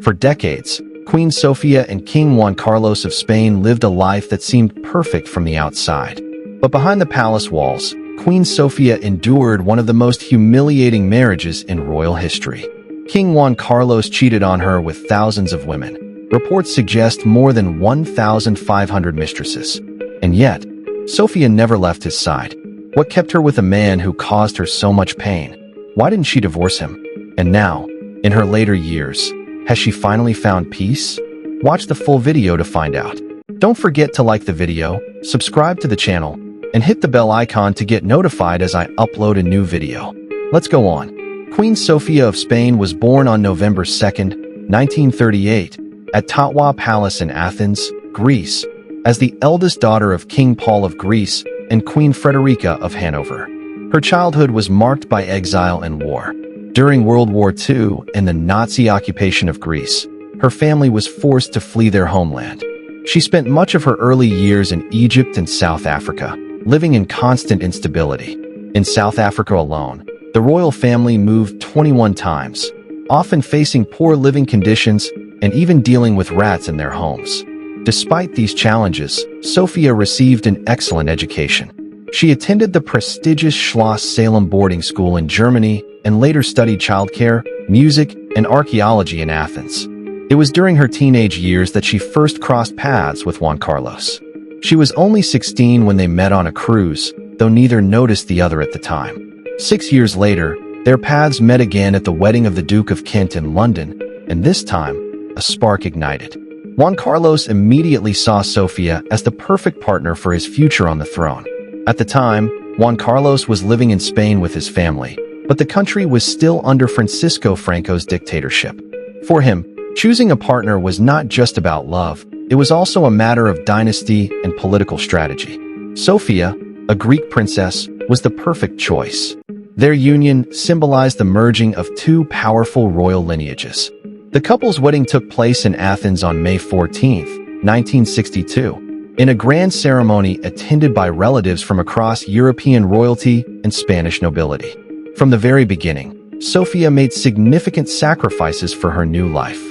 For decades, Queen Sofia and King Juan Carlos of Spain lived a life that seemed perfect from the outside. But behind the palace walls, Queen Sofia endured one of the most humiliating marriages in royal history. King Juan Carlos cheated on her with thousands of women. Reports suggest more than 1,500 mistresses. And yet, Sofia never left his side. What kept her with a man who caused her so much pain? Why didn't she divorce him? And now, in her later years, has she finally found peace? Watch the full video to find out. Don't forget to like the video, subscribe to the channel, and hit the bell icon to get notified as I upload a new video. Let's go on. Queen Sofia of Spain was born on November 2nd, 1938, at Tatwa Palace in Athens, Greece, as the eldest daughter of King Paul of Greece and Queen Frederica of Hanover. Her childhood was marked by exile and war. During World War II and the Nazi occupation of Greece, her family was forced to flee their homeland. She spent much of her early years in Egypt and South Africa, living in constant instability. In South Africa alone, the royal family moved 21 times, often facing poor living conditions and even dealing with rats in their homes. Despite these challenges, Sofia received an excellent education. She attended the prestigious Schloss Salem boarding school in Germany and later studied childcare, music, and archaeology in Athens. It was during her teenage years that she first crossed paths with Juan Carlos. She was only 16 when they met on a cruise, though neither noticed the other at the time. 6 years later, their paths met again at the wedding of the Duke of Kent in London, and this time, a spark ignited. Juan Carlos immediately saw Sofia as the perfect partner for his future on the throne. At the time, Juan Carlos was living in Spain with his family, but the country was still under Francisco Franco's dictatorship. For him, choosing a partner was not just about love, it was also a matter of dynasty and political strategy. Sofia, a Greek princess, was the perfect choice. Their union symbolized the merging of two powerful royal lineages. The couple's wedding took place in Athens on May 14, 1962, in a grand ceremony attended by relatives from across European royalty and Spanish nobility. From the very beginning, Sofia made significant sacrifices for her new life.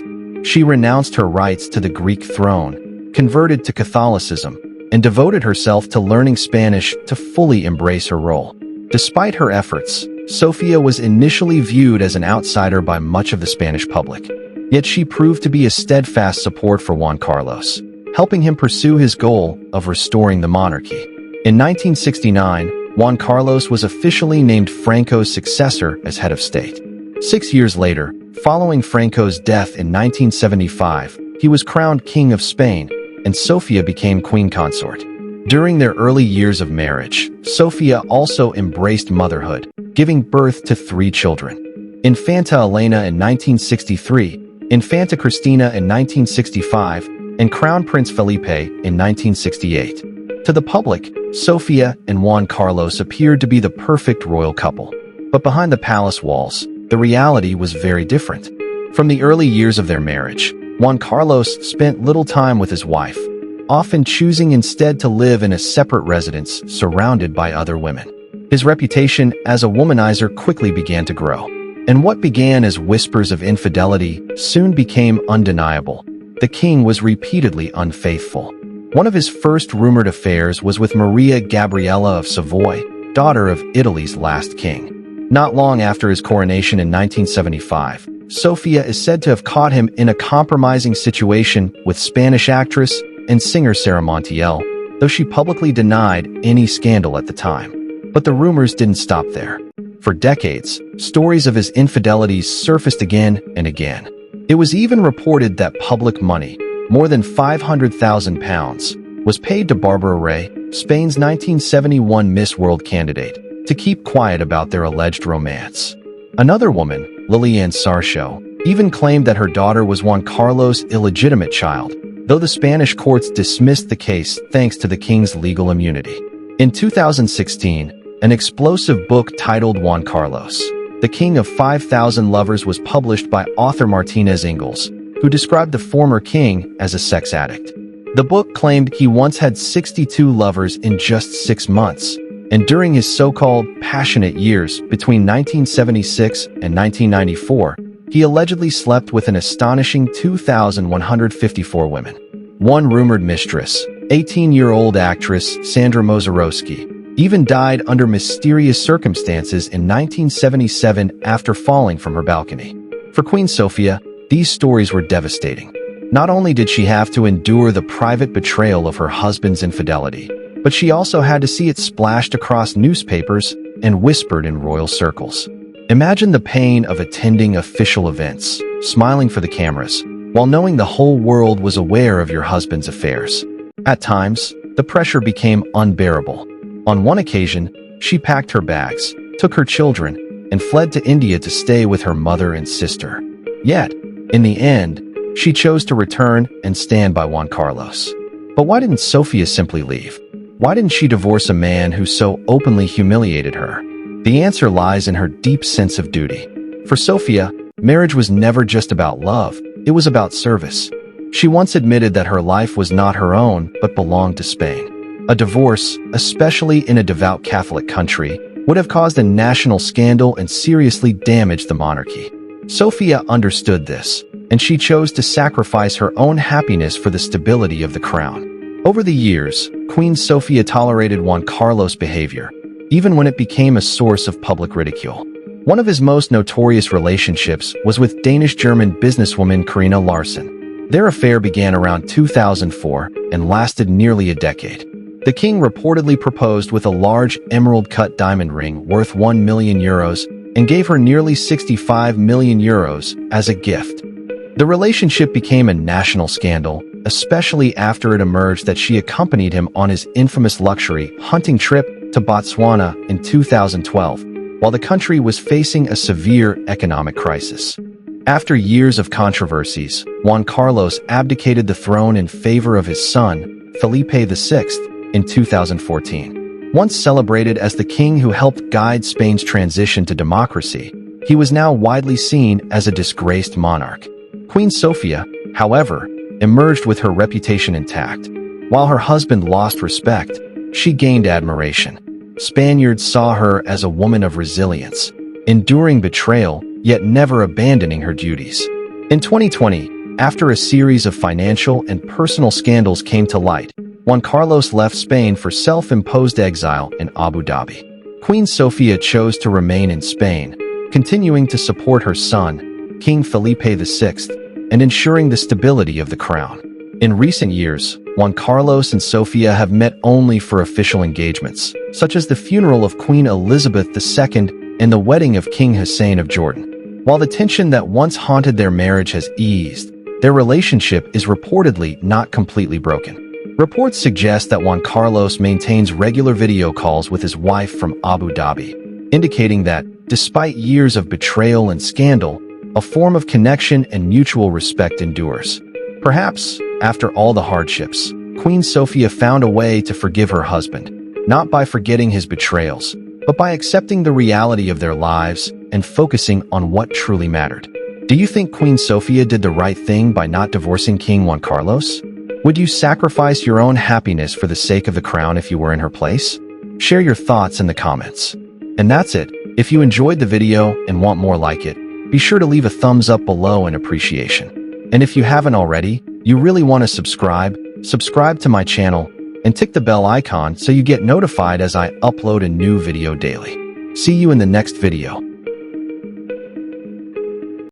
She renounced her rights to the Greek throne, converted to Catholicism, and devoted herself to learning Spanish to fully embrace her role. Despite her efforts, Sofia was initially viewed as an outsider by much of the Spanish public. Yet she proved to be a steadfast support for Juan Carlos, helping him pursue his goal of restoring the monarchy. In 1969, Juan Carlos was officially named Franco's successor as head of state. 6 years later, following Franco's death in 1975, he was crowned King of Spain, and Sofia became queen consort. During their early years of marriage, Sofia also embraced motherhood, giving birth to 3 children: Infanta Elena in 1963, Infanta Cristina in 1965, and Crown Prince Felipe in 1968. To the public, Sofia and Juan Carlos appeared to be the perfect royal couple. But behind the palace walls, the reality was very different. From the early years of their marriage, Juan Carlos spent little time with his wife, often choosing instead to live in a separate residence surrounded by other women. His reputation as a womanizer quickly began to grow, and what began as whispers of infidelity soon became undeniable. The king was repeatedly unfaithful. One of his first rumored affairs was with Maria Gabriella of Savoy, daughter of Italy's last king. Not long after his coronation in 1975, Sofia is said to have caught him in a compromising situation with Spanish actress and singer Sarah Montiel, though she publicly denied any scandal at the time. But the rumors didn't stop there. For decades, stories of his infidelities surfaced again and again. It was even reported that public money, more than £500,000, was paid to Barbara Ray, Spain's 1971 Miss World candidate, to keep quiet about their alleged romance. Another woman, Liliane Sarcho, even claimed that her daughter was Juan Carlos' illegitimate child, though the Spanish courts dismissed the case thanks to the king's legal immunity. In 2016, an explosive book titled Juan Carlos, The King of 5,000 Lovers was published by author Martinez Ingalls, who described the former king as a sex addict. The book claimed he once had 62 lovers in just 6 months, and during his so-called passionate years between 1976 and 1994, he allegedly slept with an astonishing 2,154 women. One rumored mistress, 18-year-old actress Sandra Mozorowski, even died under mysterious circumstances in 1977 after falling from her balcony. For Queen Sofia, these stories were devastating. Not only did she have to endure the private betrayal of her husband's infidelity, but she also had to see it splashed across newspapers and whispered in royal circles. Imagine the pain of attending official events, smiling for the cameras, while knowing the whole world was aware of your husband's affairs. At times, the pressure became unbearable. On one occasion, she packed her bags, took her children, and fled to India to stay with her mother and sister. Yet, in the end, she chose to return and stand by Juan Carlos. But why didn't Sofia simply leave? Why didn't she divorce a man who so openly humiliated her? The answer lies in her deep sense of duty. For Sofia, marriage was never just about love, it was about service. She once admitted that her life was not her own, but belonged to Spain. A divorce, especially in a devout Catholic country, would have caused a national scandal and seriously damaged the monarchy. Sofia understood this, and she chose to sacrifice her own happiness for the stability of the crown. Over the years, Queen Sofia tolerated Juan Carlos' behavior, even when it became a source of public ridicule. One of his most notorious relationships was with Danish-German businesswoman Carina Larsen. Their affair began around 2004 and lasted nearly a decade. The king reportedly proposed with a large emerald-cut diamond ring worth 1 million euros and gave her nearly 65 million euros as a gift. The relationship became a national scandal, especially after it emerged that she accompanied him on his infamous luxury hunting trip to Botswana in 2012, while the country was facing a severe economic crisis. After years of controversies, Juan Carlos abdicated the throne in favor of his son, Felipe VI, in 2014. Once celebrated as the king who helped guide Spain's transition to democracy, he was now widely seen as a disgraced monarch. Queen Sofia, however, emerged with her reputation intact. While her husband lost respect, she gained admiration. Spaniards saw her as a woman of resilience, enduring betrayal, yet never abandoning her duties. In 2020, after a series of financial and personal scandals came to light, Juan Carlos left Spain for self-imposed exile in Abu Dhabi. Queen Sofia chose to remain in Spain, continuing to support her son, King Felipe VI, and ensuring the stability of the crown. In recent years, Juan Carlos and Sofia have met only for official engagements, such as the funeral of Queen Elizabeth II and the wedding of King Hussein of Jordan. While the tension that once haunted their marriage has eased, their relationship is reportedly not completely broken. Reports suggest that Juan Carlos maintains regular video calls with his wife from Abu Dhabi, indicating that, despite years of betrayal and scandal, a form of connection and mutual respect endures. Perhaps, after all the hardships, Queen Sofia found a way to forgive her husband, not by forgetting his betrayals, but by accepting the reality of their lives and focusing on what truly mattered. Do you think Queen Sofia did the right thing by not divorcing King Juan Carlos? Would you sacrifice your own happiness for the sake of the crown if you were in her place? Share your thoughts in the comments. And that's it. If you enjoyed the video and want more like it, be sure to leave a thumbs up below in appreciation. And if you haven't already, you really want to subscribe to my channel and tick the bell icon so you get notified as I upload a new video daily. See you in the next video.